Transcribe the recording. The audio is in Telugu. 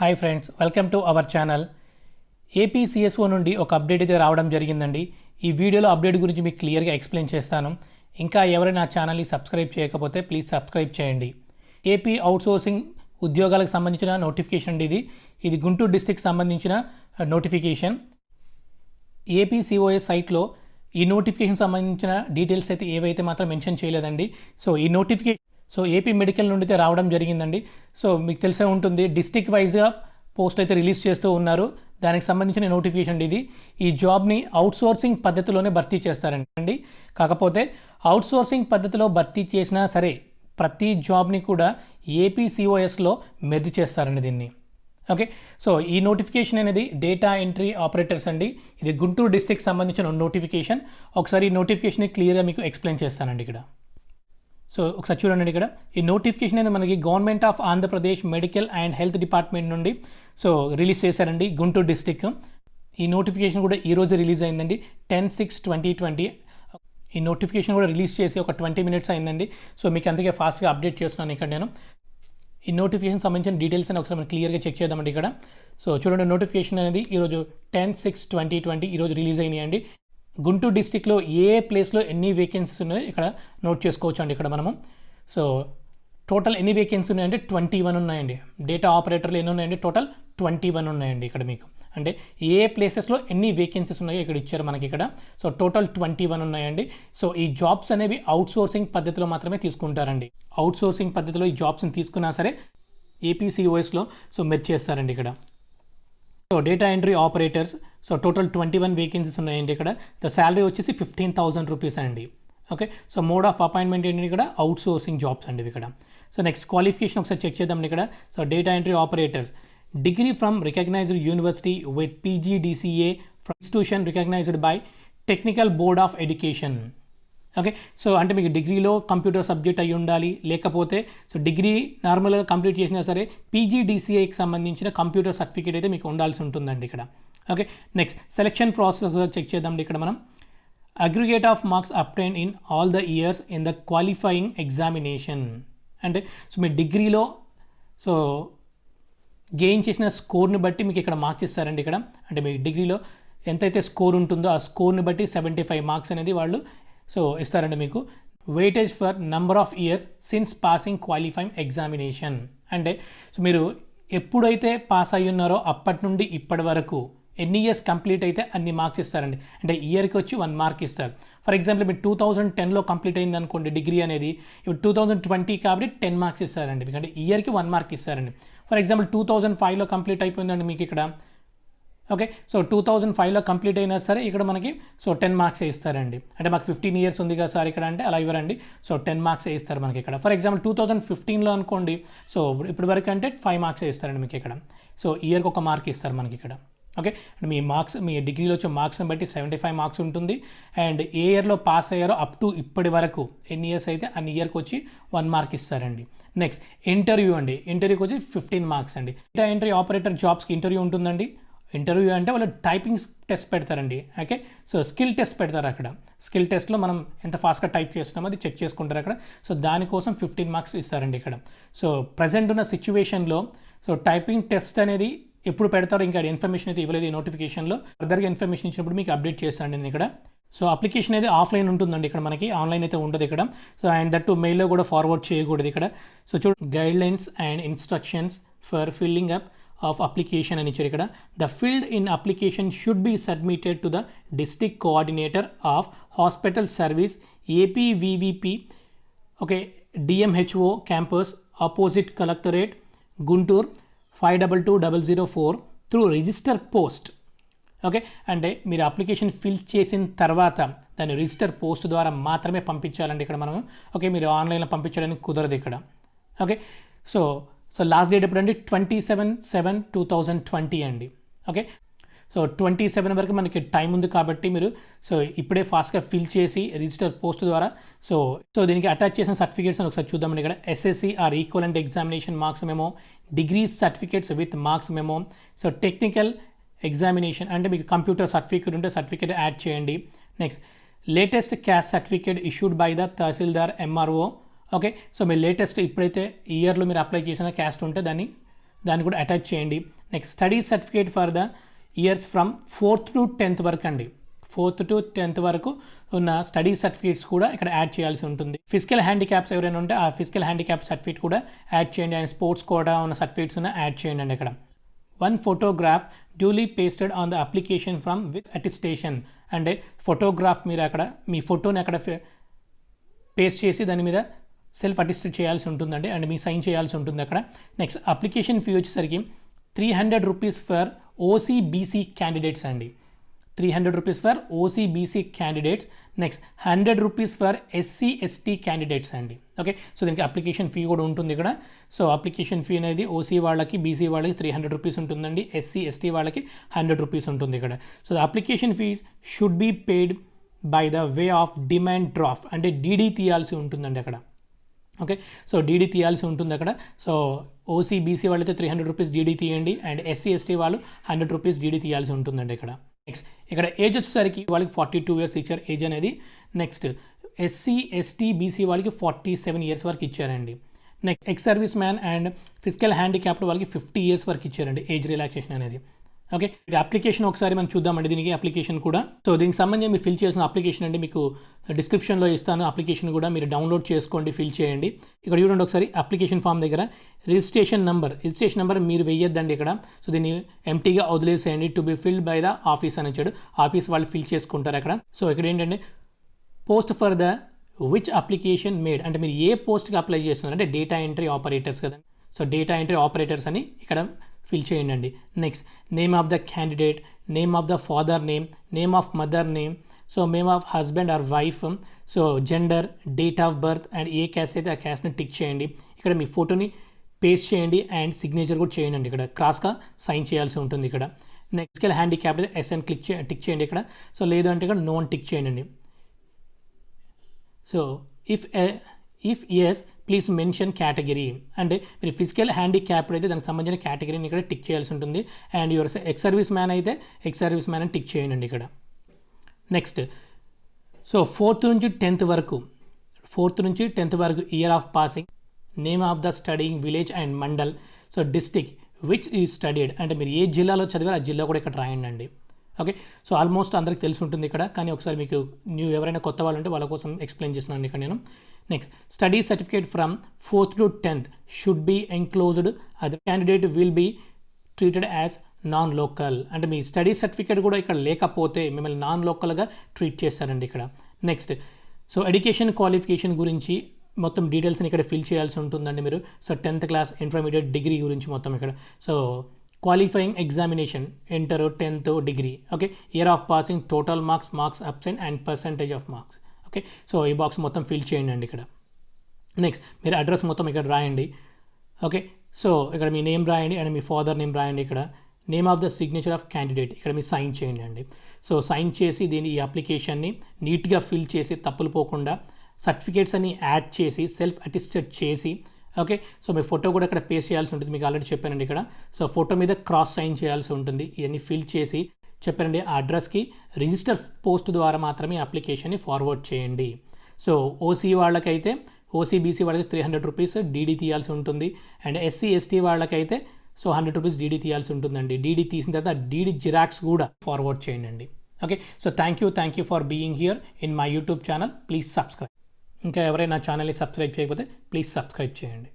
Hi friends, welcome to our channel. AP CSO నుండి ఒక అప్డేట్ అయితే రావడం జరిగిందండి. ఈ వీడియోలో అప్డేట్ గురించి మీకు క్లియర్గా ఎక్స్ప్లెయిన్ చేస్తాను. ఇంకా ఎవరైనా నా ఛానల్ని సబ్స్క్రైబ్ చేయకపోతే ప్లీజ్ సబ్స్క్రైబ్ చేయండి. ఏపీ అవుట్సోర్సింగ్ ఉద్యోగాలకు సంబంధించిన నోటిఫికేషన్ అండి. ఇది గుంటూరు డిస్ట్రిక్ట్ సంబంధించిన నోటిఫికేషన్. ఏపీ సిఓఎస్ సైట్లో ఈ నోటిఫికేషన్ సంబంధించిన డీటెయిల్స్ అయితే ఏవైతే మాత్రం మెన్షన్ చేయలేదండి. సో ఏపీ మెడికల్ నుండి అయితే రావడం జరిగిందండి. సో మీకు తెలిసే ఉంటుంది, డిస్ట్రిక్ట్ వైజ్గా పోస్ట్ అయితే రిలీజ్ చేస్తూ ఉన్నారు. దానికి సంబంధించిన నోటిఫికేషన్ ఇది. ఈ జాబ్ని అవుట్సోర్సింగ్ పద్ధతిలోనే భర్తీ చేస్తారండి. కాకపోతే అవుట్సోర్సింగ్ పద్ధతిలో భర్తీ చేసినా సరే ప్రతి జాబ్ని కూడా ఏపీ సిఓఎస్లో మెర్జ్ చేస్తారండి దీన్ని. ఓకే, సో ఈ నోటిఫికేషన్ అనేది డేటా ఎంట్రీ ఆపరేటర్స్ అండి. ఇది గుంటూరు డిస్ట్రిక్ట్ సంబంధించిన నోటిఫికేషన్. ఒకసారి ఈ నోటిఫికేషన్ క్లియర్గా మీకు ఎక్స్ప్లెయిన్ చేస్తానండి ఇక్కడ. సో ఒకసారి చూడండి, ఇక్కడ ఈ నోటిఫికేషన్ అనేది మనకి government of Andhra Pradesh medical and health department నుండి సో రిలీజ్ చేశారండి గుంటూరు డిస్ట్రిక్ట్. ఈ నోటిఫికేషన్ కూడా ఈరోజు రిలీజ్ అయిందండి, 10/6/2020. ఈ నోటిఫికేషన్ కూడా రిలీజ్ చేసి ఒక 20 minutes అయిందండి. సో మీకు అందుకే ఫాస్ట్గా అప్డేట్ చేస్తున్నాను ఇక్కడ నేను. ఈ నోటిఫికేషన్ సంబంధించిన డీటెయిల్స్ అని ఒకసారి మనం క్లియర్గా చెక్ చేద్దామండి ఇక్కడ. సో చూడండి, నోటిఫికేషన్ అనేది ఈరోజు 10/6/2020 ఈరోజు రిలీజ్ అయినాయండి. గుంటూరు డిస్ట్రిక్ట్లో ఏ ప్లేస్లో ఎన్ని వేకెన్సీస్ ఉన్నాయో ఇక్కడ నోట్ చేసుకోవచ్చు అండి. ఇక్కడ మనము సో టోటల్ ఎన్ని వేకెన్సీ ఉన్నాయంటే 21 ఉన్నాయండి. డేటా ఆపరేటర్లు ఎన్ని ఉన్నాయండి? టోటల్ 21 ఉన్నాయండి ఇక్కడ మీకు. అంటే ఏ ప్లేసెస్లో ఎన్ని వేకెన్సీస్ ఉన్నాయో ఇక్కడ ఇచ్చారు మనకి ఇక్కడ. సో టోటల్ 21 ఉన్నాయండి. సో ఈ జాబ్స్ అనేవి అవుట్సోర్సింగ్ పద్ధతిలో మాత్రమే తీసుకుంటారండి. అవుట్సోర్సింగ్ పద్ధతిలో ఈ జాబ్స్ని తీసుకున్నా సరే ఏపీసీఓఎస్లో సో మెర్జ్ చేస్తారండి ఇక్కడ. So data entry operators, so total 21 vacancies ఉన్నాయండి ఇక్కడ. ద శాలరీ వచ్చేసి 15,000 రూపీస్ అండి. Okay, so mode of appointment ఏంటి ఇక్కడ? అవుట్సోర్సింగ్ జాబ్స్ అండి ఇక్కడ. సో నెక్స్ట్ క్వాలిఫికేషన్ ఒకసారి చెక్ చేద్దాం ఇక్కడ. So data entry operators, degree from recognised university with PGDCA from institution recognised by technical board of education. Okay, so అంటే మీకు డిగ్రీలో కంప్యూటర్ సబ్జెక్ట్ అయి ఉండాలి, లేకపోతే సో డిగ్రీ నార్మల్గా కంప్లీట్ చేసినా సరే PGDCAకి సంబంధించిన కంప్యూటర్ సర్టిఫికేట్ అయితే మీకు ఉండాల్సి ఉంటుందండి ఇక్కడ. Okay, next selection process check చేద్దాం ఇక్కడ మనం. Aggregate of marks obtained in all the years in the qualifying examination. అంటే సో మీ డిగ్రీలో సో గెయిన్ చేసిన స్కోర్ని బట్టి మీకు ఇక్కడ మార్క్స్ ఇస్తారండి ఇక్కడ. అంటే మీ డిగ్రీలో ఎంతైతే స్కోర్ ఉంటుందో ఆ స్కోర్ని బట్టి 75 మార్క్స్ అనేది వాళ్ళు సో ఇస్తారండి మీకు. Weightage for number of years since passing qualifying examination. అంటే సో మీరు ఎప్పుడైతే పాస్ అయ్యి ఉన్నారో అప్పటి నుండి ఇప్పటి వరకు ఎన్ని ఇయర్స్ కంప్లీట్ అయితే అన్ని మార్క్స్ ఇస్తారండి. అంటే ఇయర్కి వచ్చి 1 మార్క్ ఇస్తారు. ఫర్ ఎగ్జాంపుల్ మీరు 2010లో కంప్లీట్ అయింది అనుకోండి డిగ్రీ అనేది, ఇప్పుడు 2020 కాబట్టి 10 మార్క్స్ ఇస్తారండి మీకు. అంటే ఇయర్కి 1 మార్క్ ఇస్తారండి. ఫర్ ఎగ్జాంపుల్ 2005లో కంప్లీట్ అయిపోయిందండి మీకు ఇక్కడ. ఓకే, సో 2005లో కంప్లీట్ అయినా సరే ఇక్కడ మనకి సో 10 మార్క్స్ ఇస్తారండి. అంటే మాకు 15 ఇయర్స్ ఉంది కదా సార్ ఇక్కడ అంటే అలా ఇవ్వరండి. సో 10 మార్క్స్ ఇస్తారు మనకి ఇక్కడ. ఫర్ ఎగ్జాంపుల్ 2015లో అనుకోండి, సో ఇప్పటి వరకు అంటే 5 మార్క్స్ ఇస్తారండి మీకు ఇక్కడ. సో ఇయర్కి 1 మార్క్ ఇస్తారు మనకి ఇక్కడ. ఓకే, అంటే మీ మార్క్స్ మీ డిగ్రీలో వచ్చే మార్క్స్ని బట్టి 75 మార్క్స్ ఉంటుంది. అండ్ ఏ ఇయర్లో పాస్ అయ్యారో అప్ టు ఇప్పటి వరకు ఎన్ని ఇయర్స్ అయితే అన్ని ఇయర్కి వచ్చి 1 మార్క్ ఇస్తారండి. నెక్స్ట్ ఇంటర్వ్యూ అండి. ఇంటర్వ్యూకి వచ్చి 15 మార్క్స్ అండి. డేటా ఎంట్రీ ఆపరేటర్ జాబ్స్కి ఇంటర్వ్యూ ఉంటుందండి. ఇంటర్వ్యూ అంటే వాళ్ళు టైపింగ్ టెస్ట్ పెడతారండి. ఓకే, సో స్కిల్ టెస్ట్ పెడతారు అక్కడ. స్కిల్ టెస్ట్లో మనం ఎంత ఫాస్ట్గా టైప్ చేస్తున్నామో అది చెక్ చేసుకుంటారు అక్కడ. సో దానికోసం 15 మార్క్స్ ఇస్తారండి ఇక్కడ. సో ప్రజెంట్ ఉన్న సిచ్యువేషన్లో సో టైపింగ్ టెస్ట్ అనేది ఎప్పుడు పెడతారో ఇంకా ఇన్ఫర్మేషన్ అయితే ఇవ్వలేదు ఈ నోటిఫికేషన్లో. ఫర్దర్గా ఇన్ఫర్మేషన్ ఇచ్చినప్పుడు మీకు అప్డేట్ చేస్తాను నేను ఇక్కడ. సో అప్లికేషన్ అనేది ఆఫ్లైన్ ఉంటుందండి ఇక్కడ, మనకి ఆన్లైన్ అయితే ఉండదు ఇక్కడ. సో అండ్ దట్ మెయిల్లో కూడా ఫార్వర్డ్ చేయకూడదు ఇక్కడ. So guidelines and instructions for filling up of application అని ఇచ్చారు ఇక్కడ. The field in application should be submitted to the district coordinator of hospital service APVVP. Okay, DMHO campus opposite collectorate Guntur 522004 through register post. Okay, అంటే మీరు అప్లికేషన్ ఫిల్ చేసిన తర్వాత దాన్ని రిజిస్టర్ పోస్ట్ ద్వారా మాత్రమే పంపించాలండి ఇక్కడ మనం. ఓకే, మీరు ఆన్లైన్లో పంపించడానికి కుదరదు ఇక్కడ. ఓకే, సో లాస్ట్ డేట్ ఎప్పుడు అండి? 27/7/2020 అండి. ఓకే, సో 27 వరకు మనకి టైం ఉంది కాబట్టి మీరు సో ఇప్పుడే ఫాస్ట్గా ఫిల్ చేసి రిజిస్టర్ పోస్ట్ ద్వారా సో దీనికి అటాచ్ చేసిన సర్టిఫికేట్స్ అని ఒకసారి చూద్దామండి ఇక్కడ. SSC are equivalent examination marks memo, degree certificates with marks memo, so technical examination అంటే మీకు కంప్యూటర్ సర్టిఫికేట్ ఉంటే సర్టిఫికేట్ యాడ్ చేయండి. Next latest caste certificate issued by the tahsildar MRO. Okay, so me latest ఇప్పుడైతే ఇయర్లో మీరు అప్లై చేసిన క్యాస్ట్ ఉంటే దాన్ని దాన్ని కూడా అటాచ్ చేయండి. Next study certificate for the years from 4th to 10th వరకు అండి. 4th to 10th వరకు ఉన్న స్టడీ సర్టిఫికేట్స్ కూడా ఇక్కడ యాడ్ చేయాల్సి ఉంటుంది. ఫిజికల్ హ్యాండిక్యాప్స్ ఎవరైనా ఉంటే ఆ ఫిజికల్ హ్యాండిక్యాప్ సర్టిఫికేట్ కూడా యాడ్ చేయండి. అండ్ స్పోర్ట్స్ కూడా ఉన్న సర్టిఫికేట్స్ ఉన్న యాడ్ చేయండి అండి. ఇక్కడ 1 photograph duly pasted on the application from with attestation. అంటే ఫోటోగ్రాఫ్ మీరు అక్కడ మీ ఫోటోని అక్కడ పేస్ట్ చేసి దాని మీద సెల్ఫ్ అటెస్టెడ్ చేయాల్సి ఉంటుందండి. అండ్ మీ సైన్ చేయాల్సి ఉంటుంది అక్కడ. నెక్స్ట్ అప్లికేషన్ ఫీ వచ్చేసరికి 300 రూపీస్ ఫర్ ఓసీబీసీ క్యాండిడేట్స్ అండి. 300 rupees for OCBC candidates. Next 100 rupees for ఎస్సీ/ఎస్టీ candidates అండి. ఓకే, సో దీనికి అప్లికేషన్ ఫీ కూడా ఉంటుంది ఇక్కడ. సో అప్లికేషన్ ఫీ అనేది ఓసీ వాళ్ళకి, బీసీ వాళ్ళకి 300 రూపీస్ ఉంటుందండి. ఎస్సీ/ఎస్టీ వాళ్ళకి 100 రూపీస్ ఉంటుంది ఇక్కడ. So the application fee should be paid by the way of demand draft. అంటే డీడీ తీయాల్సి ఉంటుందండి అక్కడ. ఓకే, సో డీడీ తీయాల్సి ఉంటుంది అక్కడ. సో ఓసీ బీసీ వాళ్ళైతే 300 రూపీస్ డీడీ తీయండి. అండ్ ఎస్సీ/ఎస్టీ వాళ్ళు 100 రూపీస్ డీడీ తీయాల్సి ఉంటుందండి ఇక్కడ. నెక్స్ట్ ఇక్కడ ఏజ్ వచ్చేసరికి వాళ్ళకి 42 years ఇచ్చారు ఏజ్ అనేది. నెక్స్ట్ ఎస్సీ/ఎస్టీ బీసీ వాళ్ళకి 47 years వరకు ఇచ్చారండి. Next ex service man and physical handicapped వాళ్ళకి 50 years వరకు ఇచ్చారండి ఏజ్ రిలాక్సేషన్ అనేది. ఓకే, ఇది అప్లికేషన్ ఒకసారి మనం చూద్దామండి దీనికి అప్లికేషన్ కూడా. సో దీనికి సంబంధించి మీరు ఫిల్ చేయాల్సిన అప్లికేషన్ అండి మీకు డిస్క్రిప్షన్లో ఇస్తాను. అప్లికేషన్ కూడా మీరు డౌన్లోడ్ చేసుకోండి, ఫిల్ చేయండి. ఇక్కడ చూడండి ఒకసారి అప్లికేషన్ ఫామ్ దగ్గర రిజిస్ట్రేషన్ నెంబర్ మీరు వేయొద్దండి ఇక్కడ. సో దీన్ని ఎంటీగా వదిలేసేయండి. To be filled by the office అని వచ్చాడు. ఆఫీస్ వాళ్ళు ఫిల్ చేసుకుంటారు అక్కడ. సో ఇక్కడ ఏంటంటే post for the which application made, అంటే మీరు ఏ పోస్ట్కి అప్లై చేస్తున్నారు అంటే డేటా ఎంట్రీ ఆపరేటర్స్ కదండి. సో డేటా ఎంట్రీ ఆపరేటర్స్ అని ఇక్కడ ఫిల్ చేయండి. Next name of the candidate, name of the father name, name of mother name, so name of husband or wife, so gender, date of birth and A caste అయితే ఆ క్యాస్ట్ని టిక్ చేయండి. ఇక్కడ మీ ఫోటోని పేస్ట్ చేయండి అండ్ సిగ్నేచర్ కూడా చేయండి. ఇక్కడ క్రాస్గా సైన్ చేయాల్సి ఉంటుంది ఇక్కడ. నెక్స్ట్ హ్యాండిక్యాప్డ్ ఎస్ఎన్ టిక్ చేయండి ఇక్కడ. సో లేదు అంటే ఇక్కడ నో టిక్ చేయండి. So if yes please mention category, అంటే మీరు ఫిజికల్ హ్యాండిక్యాప్డ్ అయితే దానికి సంబంధించిన కేటగిరీని ఇక్కడ టిక్ చేయాల్సి ఉంటుంది. And your ex service man అయితే ఎక్స్ సర్వీస్ మ్యాన్ అని టిక్ చేయండి ఇక్కడ. నెక్స్ట్ సో 4th నుంచి 10th వరకు year of passing, name of the studying village and mandal, so district which ఈ స్టడీడ్, అంటే మీరు ఏ జిల్లాలో చదివారో ఆ జిల్లా కూడా ఇక్కడ రాయండి. ఓకే, సో ఆల్మోస్ట్ అందరికి తెలిసి ఉంటుంది ఇక్కడ, కానీ ఒకసారి మీకు ఎవరైనా కొత్త వాళ్ళు ఉంటే వాళ్ళ కోసం ఎక్స్ప్లెయిన్ చేస్తున్నాను ఇక్కడ నేను. Next study certificate from 4th to 10th should be enclosed. Other candidate will be treated as non local, అంటే మీ స్టడీ సర్టిఫికేట్ కూడా ఇక్కడ లేకపోతే మిమ్మల్ని నాన్ లోకల్గా ట్రీట్ చేస్తారండి ఇక్కడ. నెక్స్ట్ సో ఎడ్యుకేషన్ క్వాలిఫికేషన్ గురించి మొత్తం డీటెయిల్స్ని ఇక్కడ ఫిల్ చేయాల్సి ఉంటుందండి మీరు. So 10th class, intermediate, degree గురించి మొత్తం ఇక్కడ. So qualifying examination, inter, 10th, degree. Okay, year of passing, total marks absent and percentage of marks. Okay, so ఈ బాక్స్ మొత్తం ఫిల్ చేయండి ఇక్కడ. నెక్స్ట్ మీరు అడ్రస్ మొత్తం ఇక్కడ రాయండి. ఓకే, సో ఇక్కడ మీ నేమ్ రాయండి అండ్ మీ ఫాదర్ నేమ్ రాయండి ఇక్కడ. Name of the signature of candidate ఇక్కడ మీరు సైన్ చేయండి అండి. సో సైన్ చేసి ఈ అప్లికేషన్ని నీట్గా ఫిల్ చేసి తప్పులు పోకుండా సర్టిఫికేట్స్ అన్ని యాడ్ చేసి సెల్ఫ్ అటెస్టెడ్ చేసి, ఓకే, సో మీ ఫోటో కూడా ఇక్కడ పేస్ట్ చేయాల్సి ఉంటుంది. మీకు ఆల్రెడీ చెప్పానండి ఇక్కడ. సో ఫోటో మీద క్రాస్ సైన్ చేయాల్సి ఉంటుంది. ఇవన్నీ ఫిల్ చేసి చెప్పారండి ఆ అడ్రస్కి రిజిస్టర్ పోస్ట్ ద్వారా మాత్రమే అప్లికేషన్ని ఫార్వర్డ్ చేయండి. సో ఓసీ వాళ్ళకైతే, ఓసీబీసీ వాళ్ళకి 300 రూపీస్ డీడీ తీయాల్సి ఉంటుంది. అండ్ ఎస్సీ/ఎస్టీ వాళ్ళకైతే సో 100 రూపీస్ డీడీ తీయాల్సి ఉంటుందండి. డీడీ తీసిన తర్వాత డీడీ జిరాక్స్ కూడా ఫార్వర్డ్ చేయండి. Okay, so thank you for being here in my YouTube channel. Please subscribe. ఇంకా ఎవరైనా ఛానల్ని సబ్స్క్రైబ్ చేయకపోతే ప్లీజ్ సబ్స్క్రైబ్ చేయండి.